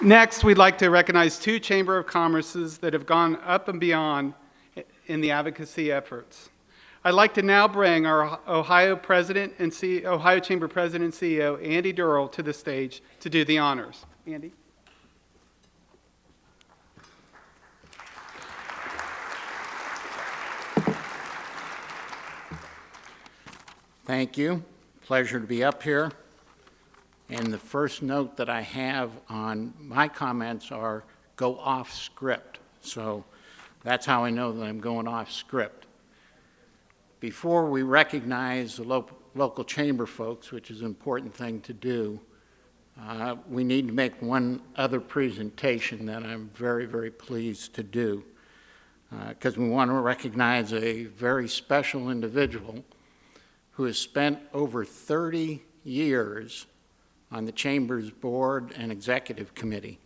Next, we'd like to recognize two Chamber of Commerces that have gone up and beyond in the advocacy efforts. I'd like to now bring our Ohio Chamber President and CEO, Andy Durrell, to the stage to do the honors. Andy. Thank you. Pleasure to be up here. And the first note that I have on my comments are go off script. So that's how I know that I'm going off script. Before we recognize the local chamber folks, which is an important thing to do, we need to make one other presentation that I'm very, very pleased to do, because we want to recognize a very special individual who has spent over 30 years on the Chamber's board and executive committee.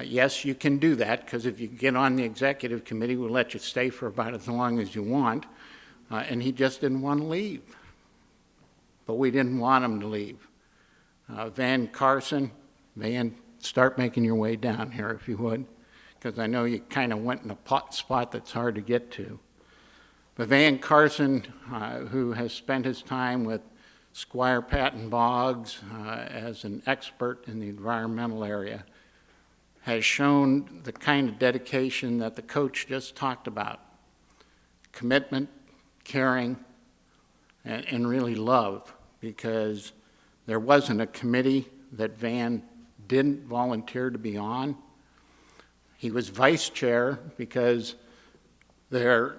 Yes, you can do that, because if you get on the executive committee, we'll let you stay for about as long as you want, and he just didn't want to leave. But we didn't want him to leave. Van Carson, Van, start making your way down here if you would, because I know you kind of went in a spot that's hard to get to. But Van Carson, who has spent his time with Squire Patton Boggs as an expert in the environmental area, has shown the kind of dedication that the coach just talked about. Commitment, caring, and really love, because there wasn't a committee that Van didn't volunteer to be on. He was vice chair because their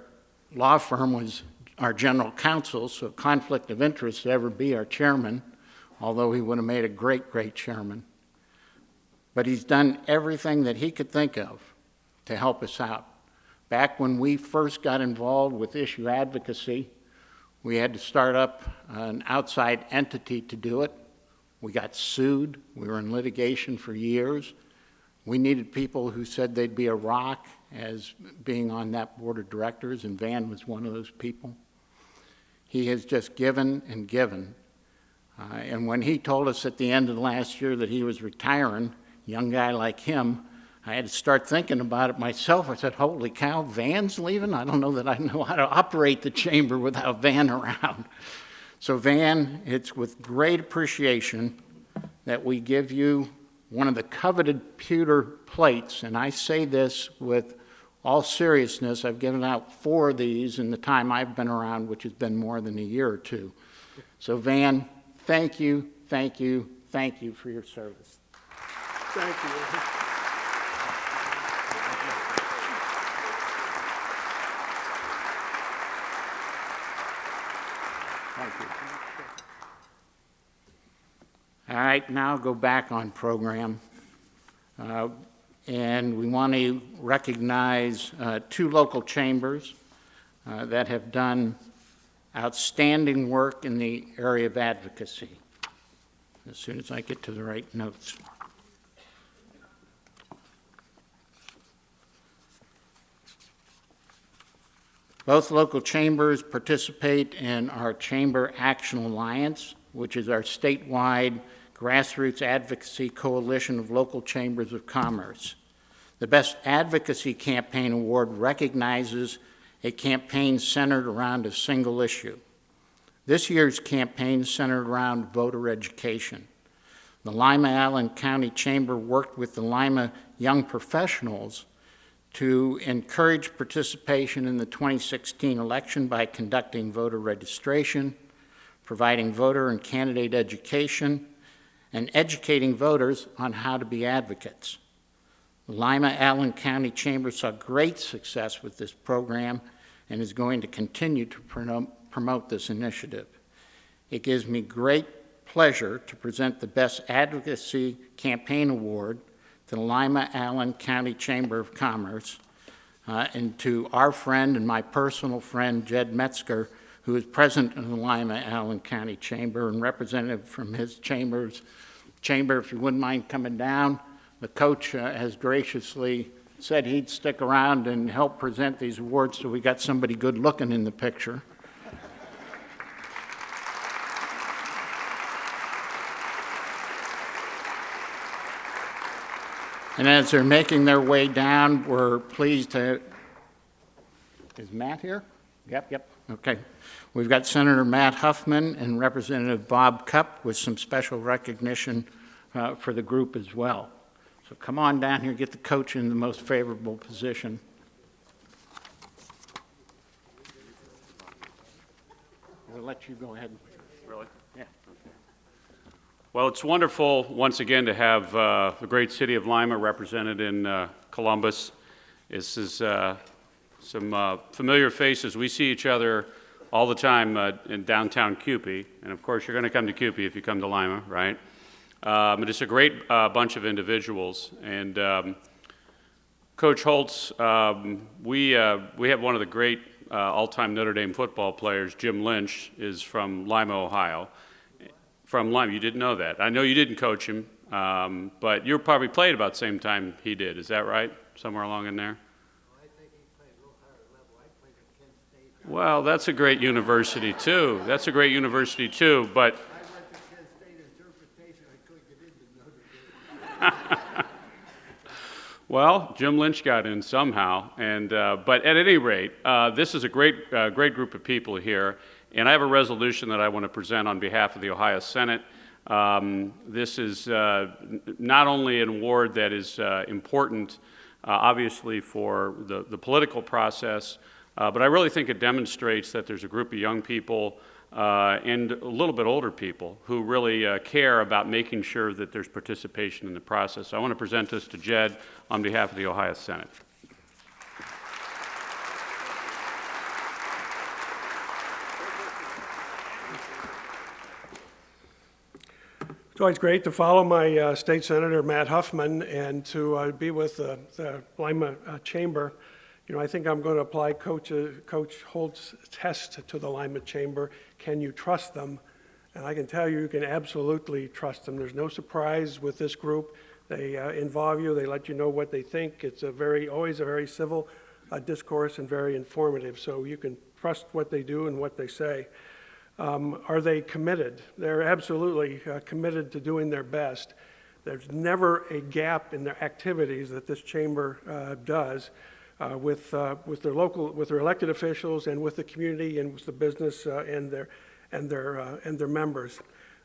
law firm was our general counsel, so conflict of interest to ever be our chairman, although he would have made a great, great chairman. But he's done everything that he could think of to help us out. Back when we first got involved with issue advocacy, we had to start up an outside entity to do it. We got sued. We were in litigation for years. We needed people who said they'd be a rock as being on that board of directors, and Van was one of those people. He has just given and given. And when he told us at the end of last year that he was retiring, young guy like him, I had to start thinking about it myself. I said, holy cow, Van's leaving? I don't know that I know how to operate the chamber without Van around. So Van, it's with great appreciation that we give you one of the coveted pewter plates, and I say this with all seriousness. I've given out 4 of these in the time I've been around, which has been more than a year or two. So Van, thank you, thank you, thank you for your service. Thank you. Thank you. All right, now go back on program. And we want to recognize 2 local chambers that have done outstanding work in the area of advocacy. As soon as I get to the right notes. Both local chambers participate in our Chamber Action Alliance, which is our statewide grassroots advocacy coalition of local chambers of commerce. The Best Advocacy Campaign Award recognizes a campaign centered around a single issue. This year's campaign centered around voter education. The Lima-Allen County Chamber worked with the Lima Young Professionals to encourage participation in the 2016 election by conducting voter registration, providing voter and candidate education, and educating voters on how to be advocates. The Lima-Allen County Chamber saw great success with this program and is going to continue to promote this initiative. It gives me great pleasure to present the Best Advocacy Campaign Award to the Lima-Allen County Chamber of Commerce and to our friend and my personal friend, Jed Metzger, who is president of the Lima-Allen County Chamber and representative from his chamber. If you wouldn't mind coming down. The coach has graciously said he'd stick around and help present these awards, so we got somebody good looking in the picture. And as they're making their way down, we're pleased to, is Matt here? Yep, okay. We've got Senator Matt Huffman and Representative Bob Cupp with some special recognition for the group as well. So come on down here, get the coach in the most favorable position. We'll let you go ahead. Really? Yeah. Well, it's wonderful once again to have the great city of Lima represented in Columbus. This is some familiar faces. We see each other all the time in downtown Cupey, and of course you're going to come to Cupey if you come to Lima, right? But it's a great bunch of individuals, and Coach Holtz, we have one of the great all-time Notre Dame football players. Jim Lynch is from Lima, Ohio. From Lima, you didn't know that. I know you didn't coach him, but you probably played about the same time he did. Is that right? Somewhere along in there? I think he played a little higher level. I played at Kent State. Well, that's a great university too. That's a great university too, but I went to Kent State interpretation. I couldn't get into Notre Dame. well, Jim Lynch got in somehow, and but at any rate, this is a great group of people here, and I have a resolution that I want to present on behalf of the Ohio Senate. This is not only an award that is important, obviously, for the political process, but I really think it demonstrates that there's a group of young people and a little bit older people who really care about making sure that there's participation in the process. So I want to present this to Jed on behalf of the Ohio Senate. It's always great to follow my state senator, Matt Huffman, and to be with the Lima Chamber. You know, I think I'm going to apply Coach Holt's test to the Lima Chamber. Can you trust them? And I can tell you, you can absolutely trust them. There's no surprise with this group. They involve you. They let you know what they think. It's always a very civil discourse and very informative. So you can trust what they do and what they say. Are they committed? They're absolutely committed to doing their best. There's never a gap in their activities that this chamber does with their elected officials and with the community and with the business and their members.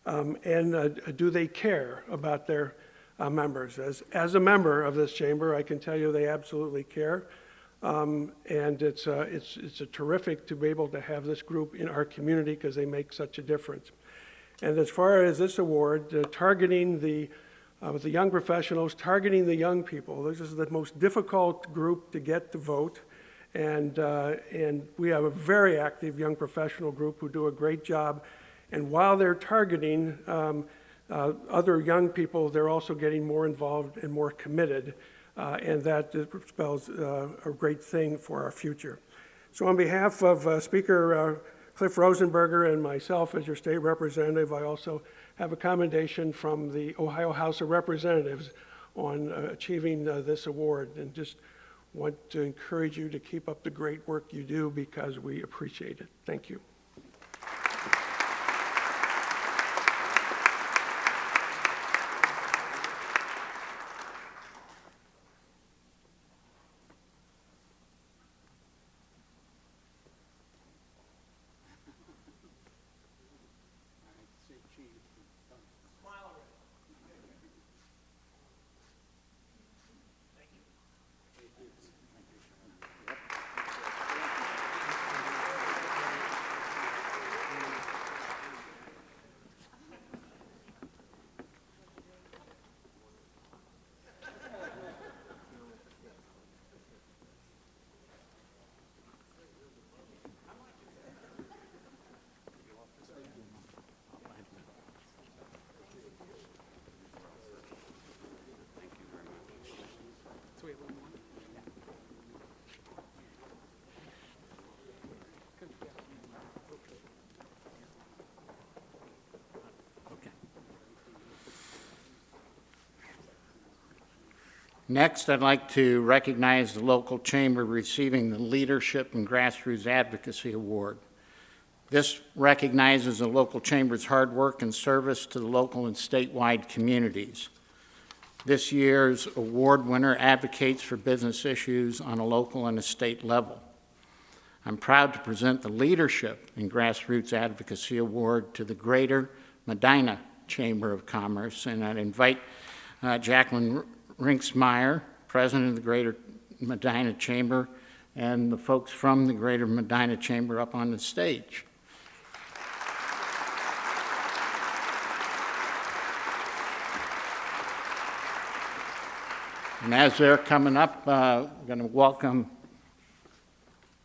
Do they care about their members? As a member of this chamber, I can tell you they absolutely care. And it's a terrific to be able to have this group in our community because they make such a difference. And as far as this award, targeting the young professionals, targeting the young people, this is the most difficult group to get to vote. And we have a very active young professional group who do a great job. And while they're targeting other young people, they're also getting more involved and more committed. And that spells a great thing for our future. So on behalf of Speaker Cliff Rosenberger and myself as your state representative, I also have a commendation from the Ohio House of Representatives on achieving this award, and just want to encourage you to keep up the great work you do because we appreciate it. Thank you. Next, I'd like to recognize the local chamber receiving the Leadership and Grassroots Advocacy Award. This recognizes the local chamber's hard work and service to the local and statewide communities. This year's award winner advocates for business issues on a local and a state level. I'm proud to present the Leadership in Grassroots Advocacy Award to the Greater Medina Chamber of Commerce, and I'd invite Jacqueline Rinksmeyer, President of the Greater Medina Chamber, and the folks from the Greater Medina Chamber up on the stage. And as they're coming up, we're going to welcome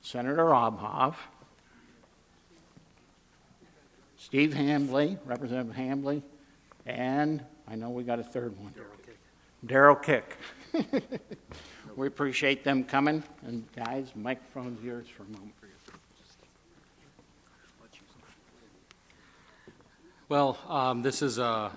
Senator Obhoff, Steve Hambley, Representative Hambley, and I know we got a third one. Darrell Kick. We appreciate them coming. And guys, microphone's yours for a moment. Well, this is a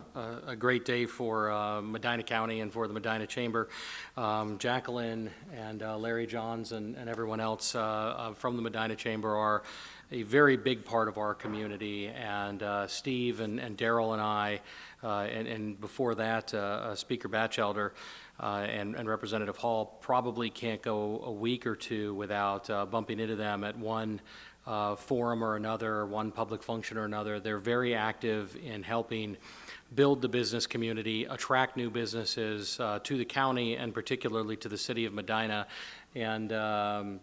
great day for Medina County and for the Medina Chamber. Jacqueline and Larry Johns and everyone else from the Medina Chamber are a very big part of our community, and Steve and Darrell and I, and before that, Speaker Batchelder and Representative Hall probably can't go a week or two without bumping into them at one forum or another, one public function or another. They're very active in helping build the business community, attract new businesses to the county and particularly to the city of Medina. And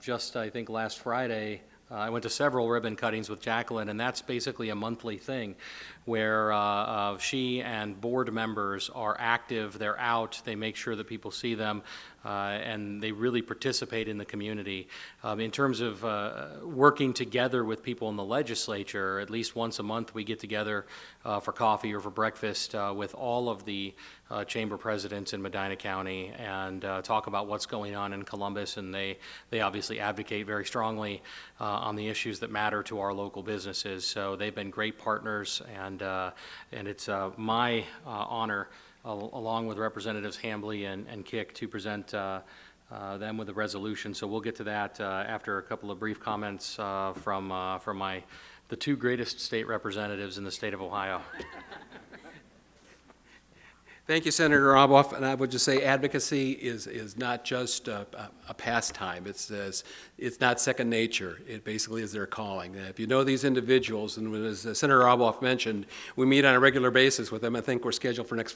just, I think, last Friday, I went to several ribbon cuttings with Jacqueline, and that's basically a monthly thing where she and board members are active, they're out, they make sure that people see them, and they really participate in the community. In terms of working together with people in the legislature, at least once a month we get together for coffee or for breakfast with all of the chamber presidents in Medina County and talk about what's going on in Columbus, and they obviously advocate very strongly on the issues that matter to our local businesses. So they've been great partners, and it's my honor, along with Representatives Hambley and Kick, to present them with a resolution. So we'll get to that after a couple of brief comments from the two greatest state representatives in the state of Ohio. Thank you, Senator Obhoff, and I would just say advocacy is not just a pastime. It's not second nature. It basically is their calling. If you know these individuals, and as Senator Obhoff mentioned, we meet on a regular basis with them. I think we're scheduled for this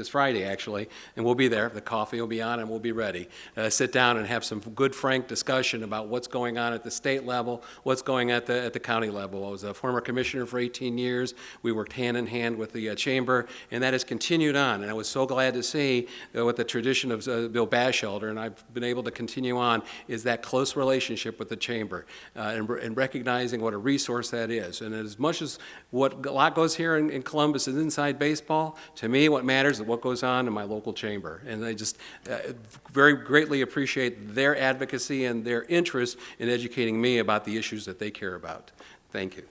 Friday actually, and we'll be there. The coffee will be on, and we'll be ready. Sit down and have some good, frank discussion about what's going on at the state level, what's going at the county level. I was a former commissioner for 18 years. We worked hand in hand with the chamber, and that has continued on. And I was so glad to see what the tradition of Bill Batchelder, and I've been able to continue on, is that close relationship with the chamber and recognizing what a resource that is. And as much as what a lot goes here in Columbus is inside baseball, to me what matters is what goes on in my local chamber. And I just very greatly appreciate their advocacy and their interest in educating me about the issues that they care about. Thank you.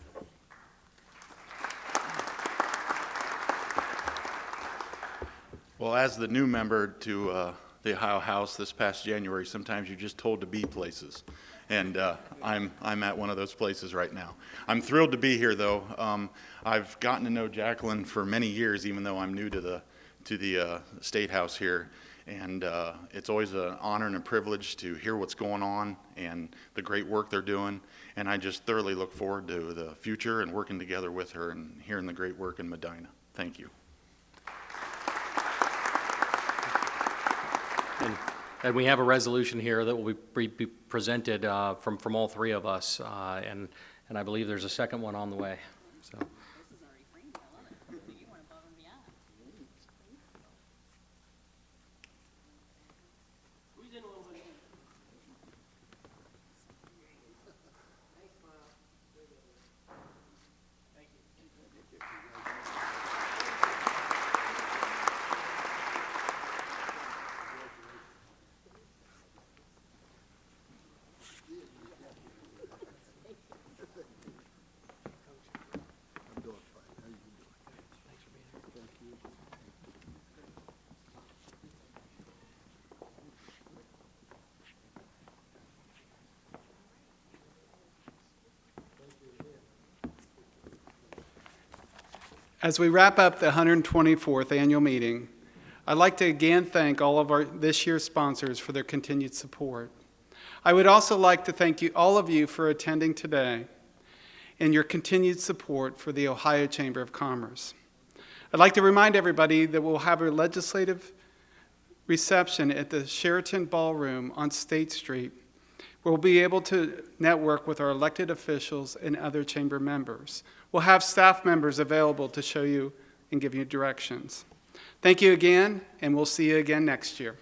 Well, as the new member to the Ohio House this past January, sometimes you're just told to be places, and I'm at one of those places right now. I'm thrilled to be here, though. I've gotten to know Jacqueline for many years, even though I'm new to the State House here, and it's always an honor and a privilege to hear what's going on and the great work they're doing, and I just thoroughly look forward to the future and working together with her and hearing the great work in Medina. Thank you. And we have a resolution here that will be presented from all three of us, and I believe there's a second one on the way. So. This is already framed. I love it. You went above and beyond. As we wrap up the 124th annual meeting I'd like to again thank all of our this year's sponsors for their continued support. I would also like to thank all of you for attending today and your continued support for the Ohio Chamber of Commerce. I'd like to remind everybody that we'll have a legislative reception at the Sheraton Ballroom on State Street, where we'll be able to network with our elected officials and other chamber members. We'll have staff members available to show you and give you directions. Thank you again, and we'll see you again next year.